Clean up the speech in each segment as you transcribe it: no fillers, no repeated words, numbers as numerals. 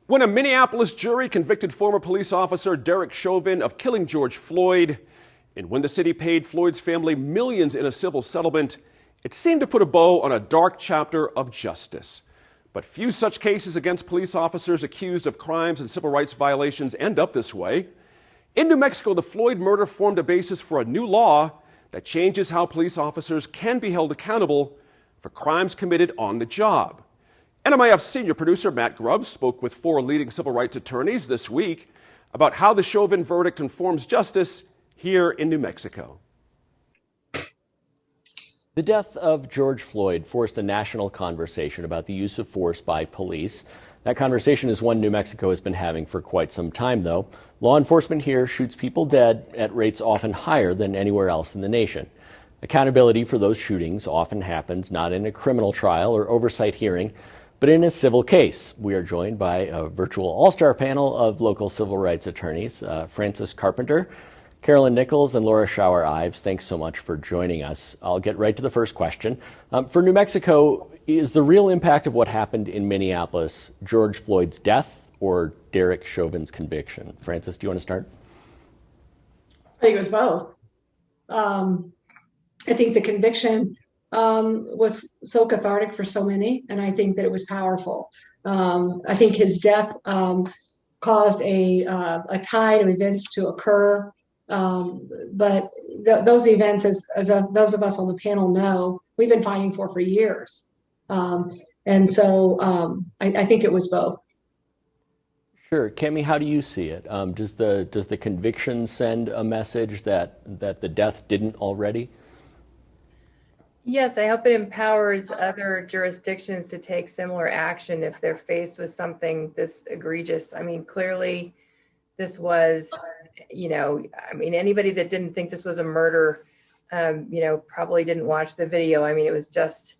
When a Minneapolis jury convicted former police officer Derek Chauvin of killing George Floyd, and when the city paid Floyd's family millions in a civil settlement, it seemed to put a bow on a dark chapter of justice. But few such cases against police officers accused of crimes and civil rights violations end up this way. In New Mexico, the Floyd murder formed a basis for a new law that changes how police officers can be held accountable for crimes committed on the job. NMIF senior producer Matt Grubbs spoke with 4 leading civil rights attorneys this week about how the Chauvin verdict informs justice here in New Mexico. The death of George Floyd forced a national conversation about the use of force by police. That conversation is one New Mexico has been having for quite some time, though. Law enforcement here shoots people dead at rates often higher than anywhere else in the nation. Accountability for those shootings often happens not in a criminal trial or oversight hearing, but in a civil case. We are joined by a virtual all-star panel of local civil rights attorneys, Frances Carpenter, Carolyn Nichols, and Laura Schauer-Ives. Thanks so much for joining us. I'll get right to the first question. For New Mexico, is the real impact of what happened in Minneapolis George Floyd's death or Derek Chauvin's conviction? Frances, do you want to start? I think it was both. I think the conviction was so cathartic for so many, and I think that it was powerful. I think his death caused a tide of events to occur, but those events, as those of us on the panel know, we've been fighting for years, and so I think it was both. Sure, Cami, how do you see it? Does the conviction send a message that the death didn't already? Yes, I hope it empowers other jurisdictions to take similar action if they're faced with something this egregious. I mean, clearly this was, anybody that didn't think this was a murder, probably didn't watch the video. I mean, it was just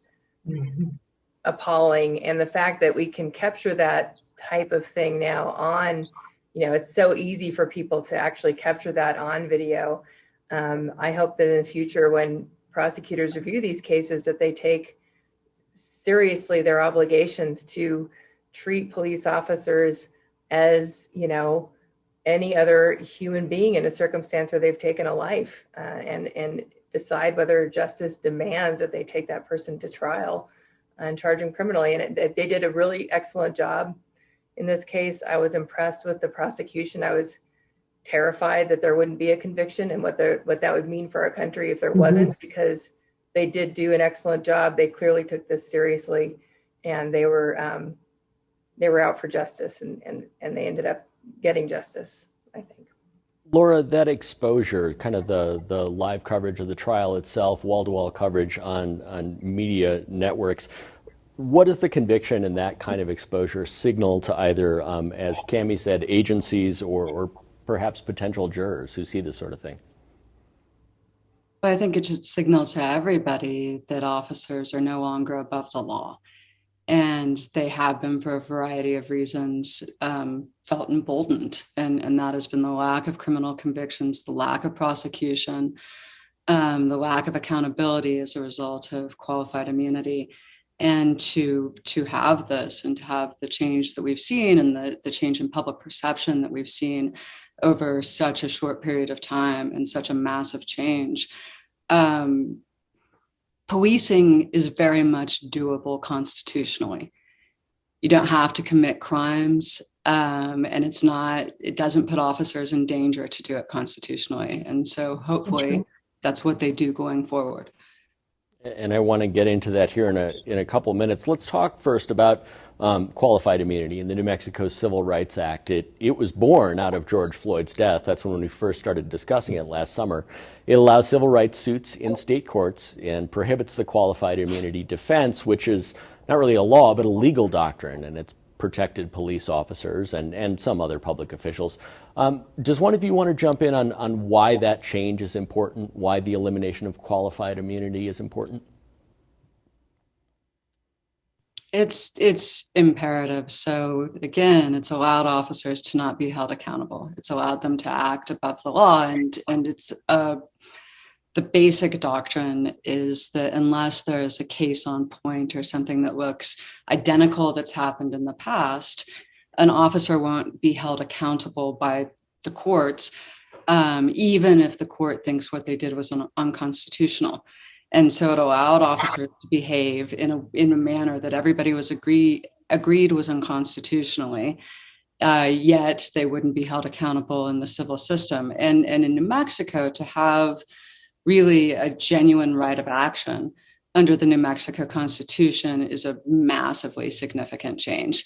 appalling. And the fact that we can capture that type of thing now on, it's so easy for people to actually capture that on video. I hope that in the future, when prosecutors review these cases, that they take seriously their obligations to treat police officers as, any other human being in a circumstance where they've taken a life, and decide whether justice demands that they take that person to trial and charge them criminally. And they did a really excellent job in this case. I was impressed with the prosecution. I was terrified that there wouldn't be a conviction and what that would mean for our country if there wasn't, because they did do an excellent job. They clearly took this seriously, and they were out for justice, and they ended up getting justice, I think. Laura, that exposure, kind of the live coverage of the trial itself, wall-to-wall coverage on media networks, what does the conviction and that kind of exposure signal to either, as Cami said, agencies or perhaps potential jurors who see this sort of thing? I think it should signal to everybody that officers are no longer above the law. And they have been, for a variety of reasons, felt emboldened. And that has been the lack of criminal convictions, the lack of prosecution, the lack of accountability as a result of qualified immunity. And to have this and to have the change that we've seen and the change in public perception that we've seen over such a short period of time and such a massive change. Policing is very much doable constitutionally. You don't have to commit crimes, and it doesn't put officers in danger to do it constitutionally. And so hopefully that's what they do going forward. And I want to get into that here in a couple minutes. Let's talk first about qualified immunity in the New Mexico Civil Rights Act. It was born out of George Floyd's death. That's when we first started discussing it last summer. It allows civil rights suits in state courts and prohibits the qualified immunity defense, which is not really a law, but a legal doctrine, and it's protected police officers and some other public officials. Does one of you want to jump in on why that change is important, why the elimination of qualified immunity is important? It's imperative. So again, it's allowed officers to not be held accountable. It's allowed them to act above the law, and it's the basic doctrine is that unless there is a case on point or something that looks identical that's happened in the past, an officer won't be held accountable by the courts, even if the court thinks what they did was unconstitutional. And so it allowed officers to behave in a manner that everybody was agreed was unconstitutionally. Yet they wouldn't be held accountable in the civil system. And in New Mexico, to have really a genuine right of action under the New Mexico Constitution is a massively significant change.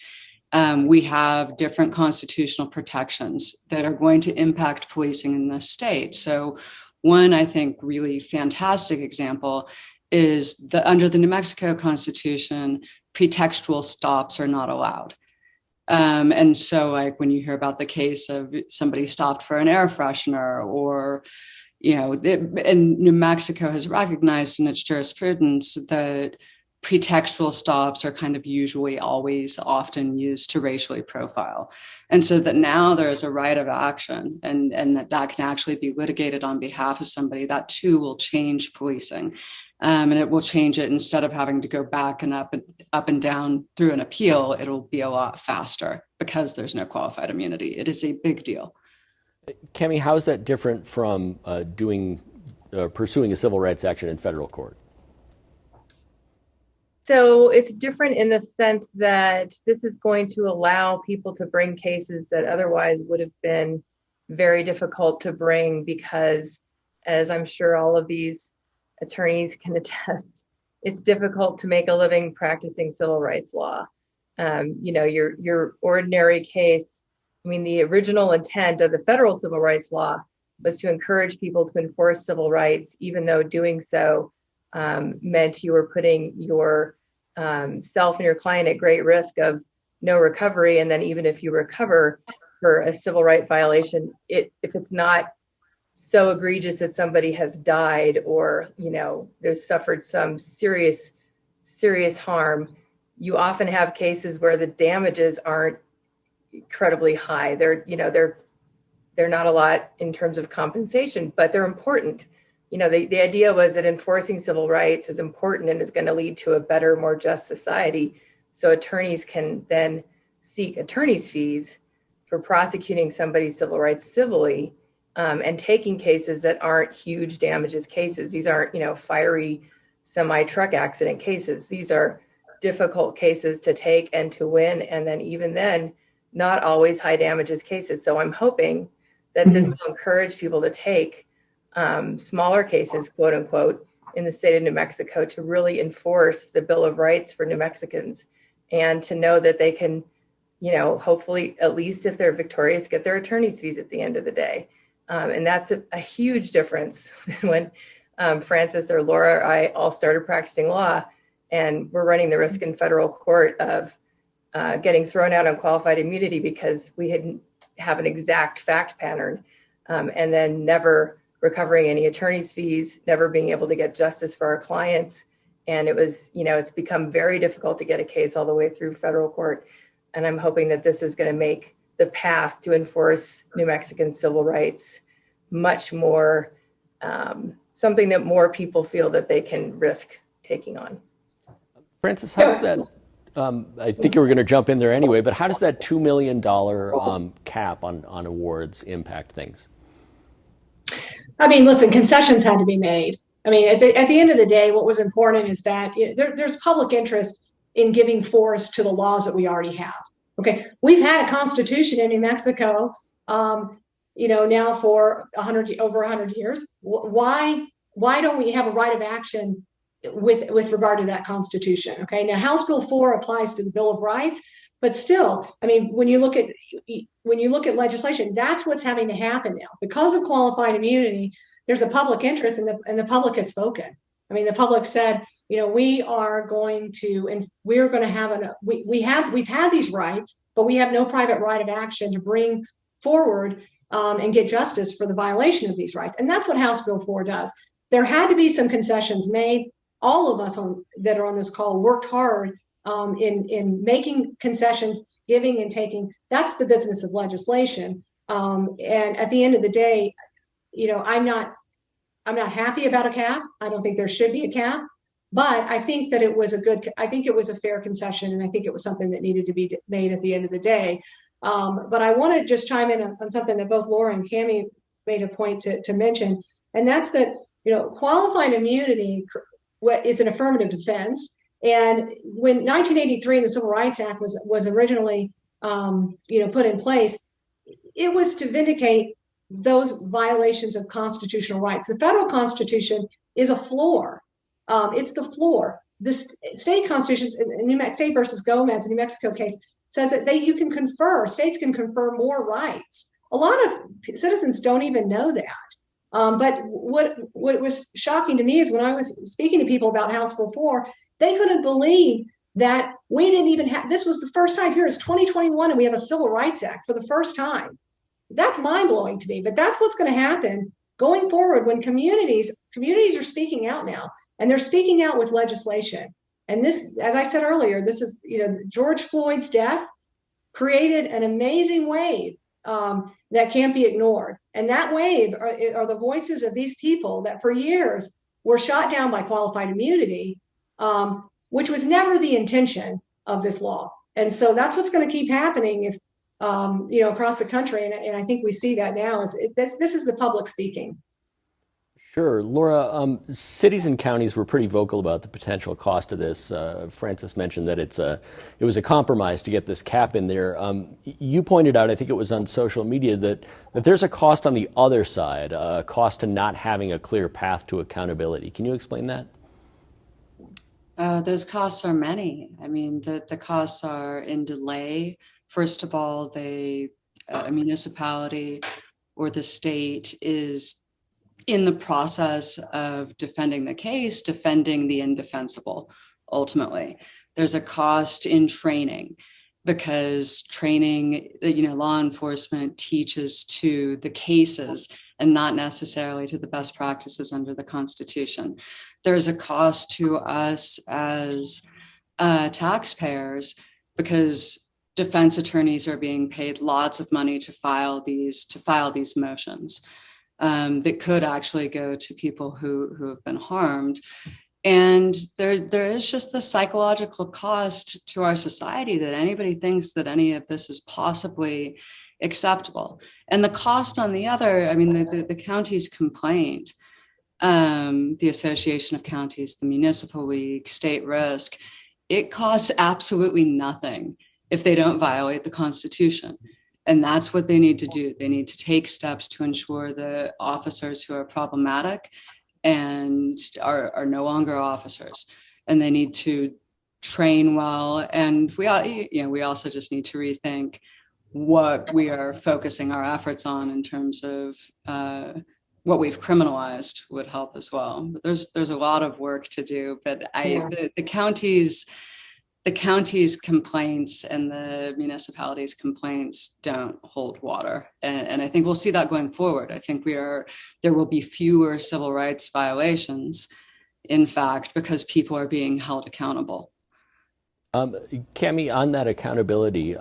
We have different constitutional protections that are going to impact policing in the state. So one, I think, really fantastic example is under the New Mexico Constitution, pretextual stops are not allowed. And so, like, when you hear about the case of somebody stopped for an air freshener, or, and New Mexico has recognized in its jurisprudence that pretextual stops are kind of usually always often used to racially profile. And so that now there's a right of action, and that can actually be litigated on behalf of somebody, that too will change policing. And it will change it. Instead of having to go back and up and down through an appeal, it'll be a lot faster because there's no qualified immunity. It is a big deal. Cami, how is that different from pursuing a civil rights action in federal court? So it's different in the sense that this is going to allow people to bring cases that otherwise would have been very difficult to bring, because, as I'm sure all of these attorneys can attest, it's difficult to make a living practicing civil rights law. Your ordinary case, I mean, the original intent of the federal civil rights law was to encourage people to enforce civil rights, even though doing so meant you were putting your self and your client at great risk of no recovery. And then even if you recover for a civil right violation, if it's not so egregious that somebody has died or, there's suffered some serious harm, you often have cases where the damages aren't incredibly high. They're not a lot in terms of compensation, but they're important. The idea was that enforcing civil rights is important and is going to lead to a better, more just society. So attorneys can then seek attorney's fees for prosecuting somebody's civil rights civilly, and taking cases that aren't huge damages cases. These aren't, fiery semi-truck accident cases. These are difficult cases to take and to win. And then even then, not always high damages cases. So I'm hoping that this will encourage people to take smaller cases, quote unquote, in the state of New Mexico to really enforce the Bill of Rights for New Mexicans, and to know that they can, hopefully, at least if they're victorious, get their attorney's fees at the end of the day. And that's a huge difference when Francis or Laura or I all started practicing law, and we're running the risk in federal court of getting thrown out on qualified immunity because we didn't have an exact fact pattern, and then never recovering any attorney's fees, never being able to get justice for our clients. And it was, it's become very difficult to get a case all the way through federal court. And I'm hoping that this is going to make the path to enforce New Mexican civil rights much more something that more people feel that they can risk taking on. Francis, how does that, I think you were going to jump in there anyway, but how does that $2 million cap on awards impact things? I mean, listen, concessions had to be made. I mean, at the end of the day, what was important is that there's public interest in giving force to the laws that we already have. Okay, we've had a constitution in New Mexico, now for over 100 years. Why don't we have a right of action with regard to that constitution? Okay, now House Bill 4 applies to the Bill of Rights, but still, I mean, when you look at legislation, that's what's having to happen now because of qualified immunity. There's a public interest, and the public has spoken. I mean, the public said, we are going to, and we're going to have we've had these rights, but we have no private right of action to bring forward and get justice for the violation of these rights. And that's what House Bill 4 does. There had to be some concessions made. All of us that are on this call worked hard in making concessions, giving and taking. That's the business of legislation. And at the end of the day, I'm not happy about a cap. I don't think there should be a cap. But I think that I think it was a fair concession, and I think it was something that needed to be made at the end of the day. But I want to just chime in on something that both Laura and Cammie made a point to mention, and that's that, qualified immunity is an affirmative defense. And when 1983 and the Civil Rights Act was originally, put in place, it was to vindicate those violations of constitutional rights. The federal Constitution is a floor. It's the floor. The state constitutions, State versus Gomez, the New Mexico case, says that states can confer more rights. A lot of citizens don't even know that. But what was shocking to me is when I was speaking to people about House Bill 4, they couldn't believe that we didn't even have, this was the first time here, it's 2021, and we have a Civil Rights Act for the first time. That's mind-blowing to me, but that's what's going to happen going forward when communities are speaking out now, and they're speaking out with legislation. And this, as I said earlier, this is, George Floyd's death created an amazing wave that can't be ignored. And that wave are the voices of these people that for years were shot down by qualified immunity, which was never the intention of this law. And so that's what's going to keep happening if, across the country. And I think we see that now this is the public speaking. Sure. Laura, cities and counties were pretty vocal about the potential cost of this. Francis mentioned that it was a compromise to get this cap in there. You pointed out, I think it was on social media, that there's a cost on the other side, a cost to not having a clear path to accountability. Can you explain that? Those costs are many. I mean, the costs are in delay. First of all, a municipality or the state is in the process of defending the case, defending the indefensible, ultimately. There's a cost in training because training, law enforcement teaches to the cases and not necessarily to the best practices under the Constitution. There's a cost to us as taxpayers because defense attorneys are being paid lots of money to file these motions. That could actually go to people who have been harmed. And there is just the psychological cost to our society that anybody thinks that any of this is possibly acceptable. And the cost on the other, the county's complaint, the Association of Counties, the Municipal League, State Risk, it costs absolutely nothing if they don't violate the Constitution. And that's what they need to do. They need to take steps to ensure the officers who are problematic and are no longer officers. And they need to train well. And we also just need to rethink what we are focusing our efforts on in terms of what we've criminalized would help as well. But there's a lot of work to do. But the county's complaints and the municipality's complaints don't hold water. And I think we'll see that going forward. I think there will be fewer civil rights violations, in fact, because people are being held accountable. Cammie, on that accountability,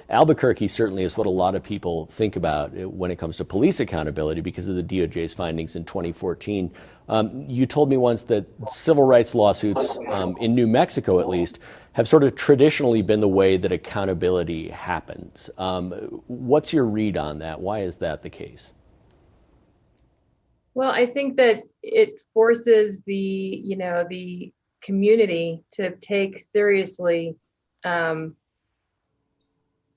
Albuquerque certainly is what a lot of people think about when it comes to police accountability because of the DOJ's findings in 2014. You told me once that civil rights lawsuits, in New Mexico at least, have sort of traditionally been the way that accountability happens. What's your read on that? Why is that the case? Well, I think that it forces the community to take seriously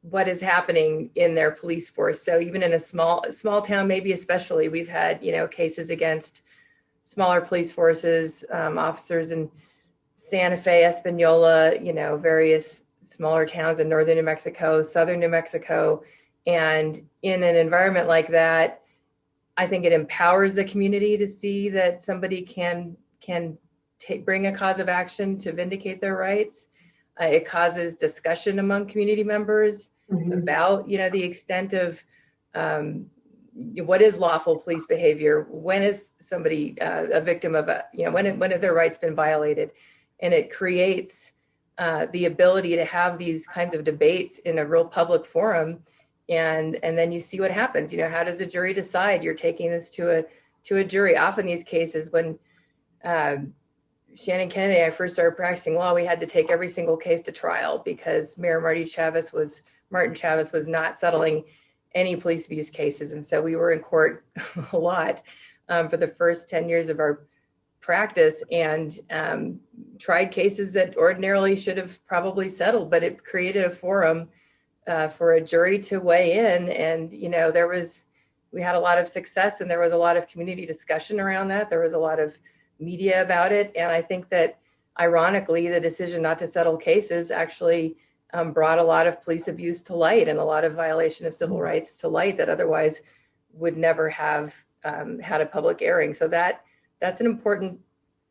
what is happening in their police force. So even in a small town, maybe especially, we've had cases against smaller police forces, officers in Santa Fe, Espanola, various smaller towns in northern New Mexico, southern New Mexico. And in an environment like that, I think it empowers the community to see that somebody can bring a cause of action to vindicate their rights. It causes discussion among community members about, the extent of what is lawful police behavior. When is somebody a victim of when have their rights been violated? And it creates the ability to have these kinds of debates in a real public forum. And then you see what happens. How does a jury decide? You're taking this to a jury. Often these cases when Shannon Kennedy, I first started practicing law, we had to take every single case to trial because Mayor Martin Chavez was not settling any police abuse cases. And so we were in court a lot for the first 10 years of our practice, and tried cases that ordinarily should have probably settled, but it created a forum for a jury to weigh in. And, we had a lot of success, and there was a lot of community discussion around that. There was a lot of media about it. And I think that ironically, the decision not to settle cases actually brought a lot of police abuse to light and a lot of violation of civil rights to light that otherwise would never have had a public airing. So that's an important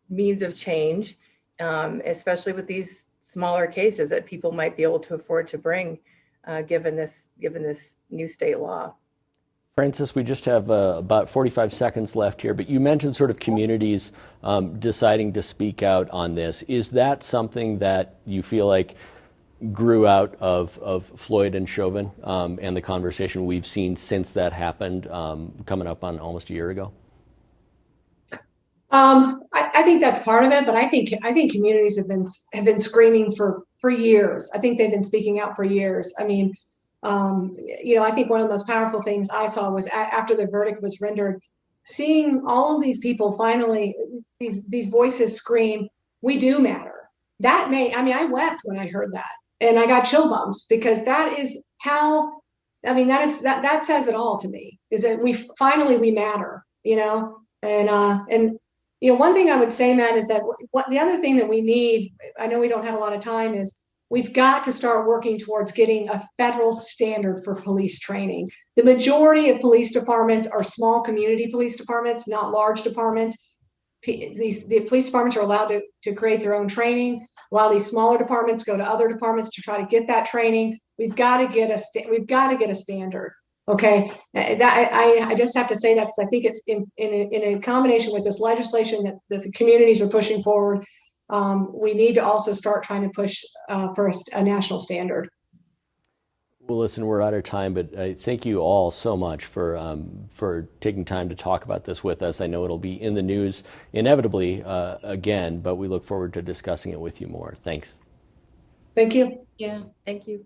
means of change, especially with these smaller cases that people might be able to afford to bring, given this new state law. Frances, we just have about 45 seconds left here, but you mentioned sort of communities deciding to speak out on this. Is that something that you feel like grew out of Floyd and Chauvin and the conversation we've seen since that happened, coming up on almost a year ago? I think that's part of it, but I think communities have been screaming for years. I think they've been speaking out for years. I mean, I think one of the most powerful things I saw was after the verdict was rendered, seeing all of these people finally, these voices scream, "We do matter." I wept when I heard that, and I got chill bumps because that is how. I mean, that says it all to me. Is that we matter, and. One thing I would say, Matt, is that the other thing that we need, I know we don't have a lot of time, is we've got to start working towards getting a federal standard for police training. The majority of police departments are small community police departments, not large departments. The police departments are allowed to create their own training, while these smaller departments go to other departments to try to get that training. We've got to get a standard. Okay, I just have to say that because I think it's in a combination with this legislation that the communities are pushing forward. We need to also start trying to push for a national standard. Well, listen, we're out of time, but I thank you all so much for taking time to talk about this with us. I know it'll be in the news inevitably again, but we look forward to discussing it with you more. Thanks. Thank you. Yeah, thank you.